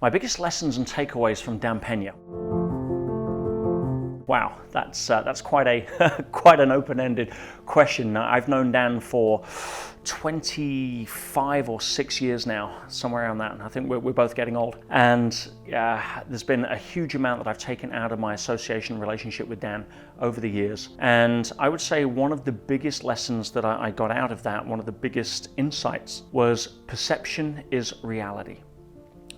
My biggest lessons and takeaways from Dan Peña. Wow, that's quite a quite an open-ended question. I've known Dan for 25 or 6 years now, somewhere around that, and I think we're both getting old. And there's been a huge amount that I've taken out of my association relationship with Dan over the years. And I would say one of the biggest lessons that I got out of that, one of the biggest insights, was perception is reality.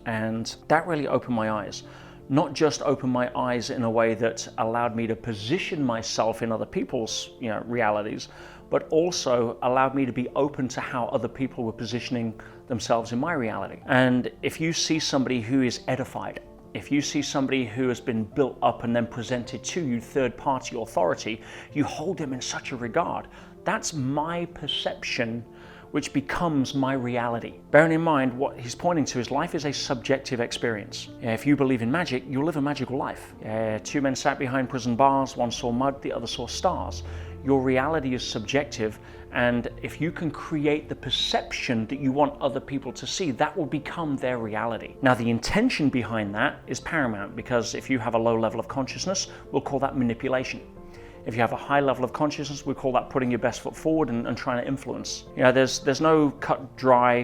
And that really opened my eyes. Not just open my eyes in a way that allowed me to position myself in other people's realities, but also allowed me to be open to how other people were positioning themselves in my reality. And if you see somebody who is edified, if you see somebody who has been built up and then presented to you third-party authority, you hold them in such a regard. That's my perception, which becomes my reality. Bearing in mind, what he's pointing to is life is a subjective experience. If you believe in magic, you'll live a magical life. Two men sat behind prison bars, one saw mud, the other saw stars. Your reality is subjective, and if you can create the perception that you want other people to see, that will become their reality. Now, the intention behind that is paramount, because if you have a low level of consciousness, we'll call that manipulation. If you have a high level of consciousness, we call that putting your best foot forward and trying to influence. There's no cut dry,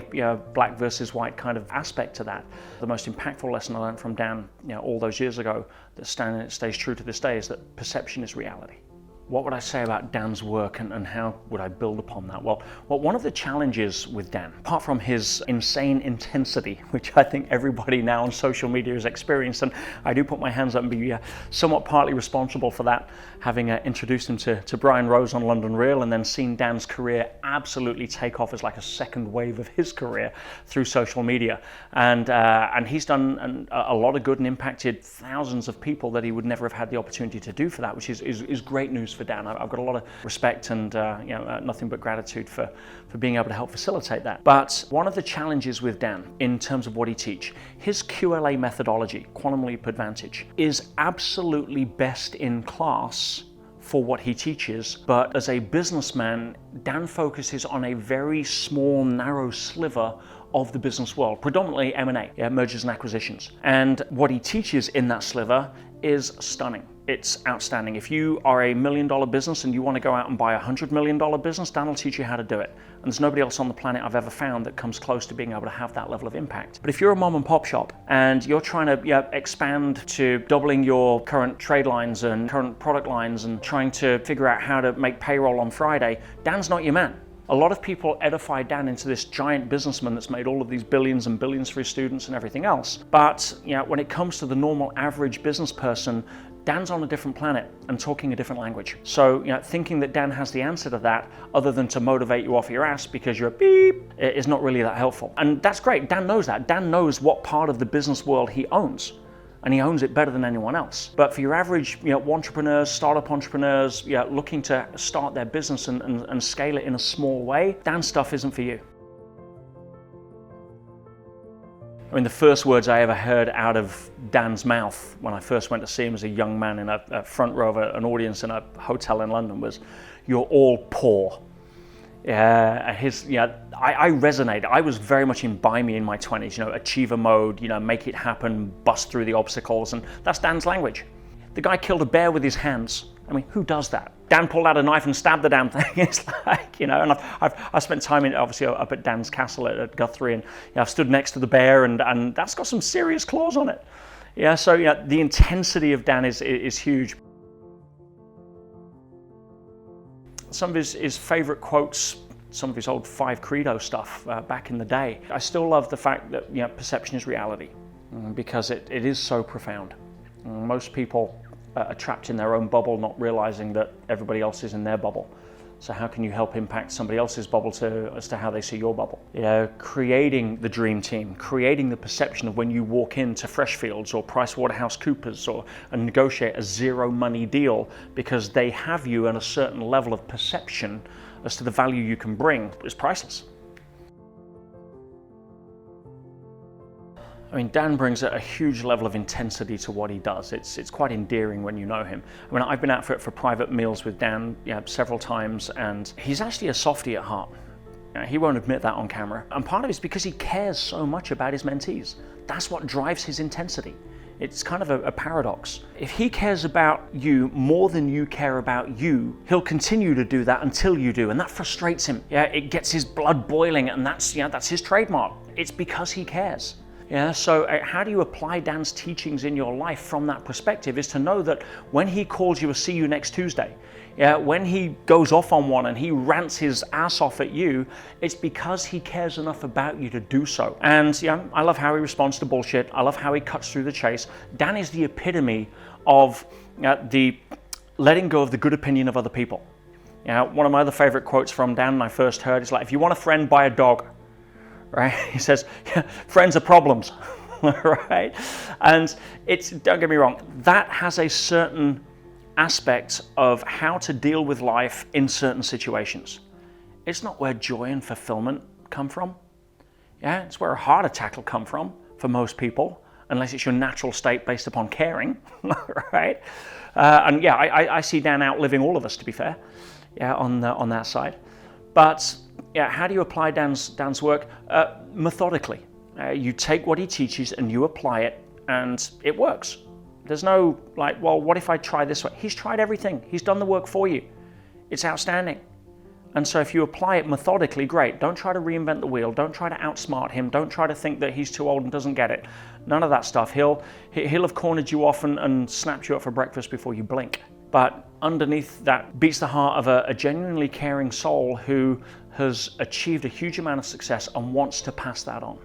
black versus white kind of aspect to that. The most impactful lesson I learned from Dan, all those years ago, that stays true to this day, is that perception is reality. What would I say about Dan's work and how would I build upon that? Well, one of the challenges with Dan, apart from his insane intensity, which I think everybody now on social media has experienced, and I do put my hands up and be somewhat partly responsible for that, having introduced him to Brian Rose on London Real, and then seen Dan's career absolutely take off as like a second wave of his career through social media. And he's done a lot of good and impacted thousands of people that he would never have had the opportunity to do for that, which is great news for Dan. I've got a lot of respect and nothing but gratitude for being able to help facilitate that. But one of the challenges with Dan in terms of what he teaches, his QLA methodology, Quantum Leap Advantage, is absolutely best in class for what he teaches, but as a businessman, Dan focuses on a very small, narrow sliver of the business world, predominantly M&A, mergers and acquisitions. And what he teaches in that sliver is stunning. It's outstanding. If you are a $1 million business and you want to go out and buy a $100 million business, Dan will teach you how to do it. And there's nobody else on the planet I've ever found that comes close to being able to have that level of impact. But if you're a mom and pop shop and you're trying to expand to doubling your current trade lines and current product lines and trying to figure out how to make payroll on Friday, Dan's not your man. A lot of people edify Dan into this giant businessman that's made all of these billions and billions for his students and everything else. But when it comes to the normal average business person, Dan's on a different planet and talking a different language. So, thinking that Dan has the answer to that, other than to motivate you off your ass because you're a beep, is not really that helpful. And that's great. Dan knows that. Dan knows what part of the business world he owns, and he owns it better than anyone else. But for your average, entrepreneurs, startup entrepreneurs, looking to start their business and scale it in a small way, Dan's stuff isn't for you. I mean, the first words I ever heard out of Dan's mouth when I first went to see him as a young man in a front row of an audience in a hotel in London was, "You're all poor." I resonated. I was very much in buy me in my 20s, achiever mode, make it happen, bust through the obstacles, and that's Dan's language. The guy killed a bear with his hands. I mean, who does that? Dan pulled out a knife and stabbed the damn thing. It's like, and I've spent time obviously up at Dan's castle at Guthrie, and I've stood next to the bear, and that's got some serious claws on it. So the intensity of Dan is huge. Some of his favorite quotes, some of his old Five Credo stuff back in the day. I still love the fact that perception is reality, because it is so profound. Most people are trapped in their own bubble, not realizing that everybody else is in their bubble. So how can you help impact somebody else's bubble as to how they see your bubble? Creating the dream team, creating the perception of when you walk into Freshfields or PricewaterhouseCoopers and negotiate a zero money deal because they have you at a certain level of perception as to the value you can bring is priceless. I mean, Dan brings a huge level of intensity to what he does. It's quite endearing when you know him. I mean, I've been out for private meals with Dan several times, and he's actually a softie at heart. He won't admit that on camera. And part of it is because he cares so much about his mentees. That's what drives his intensity. It's kind of a paradox. If he cares about you more than you care about you, he'll continue to do that until you do, and that frustrates him. Yeah, it gets his blood boiling, and that's his trademark. It's because he cares. Yeah, so how do you apply Dan's teachings in your life from that perspective is to know that when he calls you a see you next Tuesday, yeah, when he goes off on one and he rants his ass off at you, it's because he cares enough about you to do so. And yeah, I love how he responds to bullshit. I love how he cuts through the chase. Dan is the epitome of the letting go of the good opinion of other people. Yeah, one of my other favorite quotes from Dan when I first heard is like, if you want a friend, buy a dog. Right? He says, yeah, friends are problems, right? And don't get me wrong, that has a certain aspect of how to deal with life in certain situations. It's not where joy and fulfillment come from. Yeah, it's where a heart attack will come from for most people, unless it's your natural state based upon caring, right? And yeah, I see Dan outliving all of us, to be fair, yeah, on that side. But yeah, how do you apply Dan's work? Methodically. You take what he teaches and you apply it, and it works. There's no like, well, what if I try this way? He's tried everything. He's done the work for you. It's outstanding. And so if you apply it methodically, great. Don't try to reinvent the wheel. Don't try to outsmart him. Don't try to think that he's too old and doesn't get it. None of that stuff. He'll have cornered you off and snapped you up for breakfast before you blink. But underneath that beats the heart of a genuinely caring soul who has achieved a huge amount of success and wants to pass that on.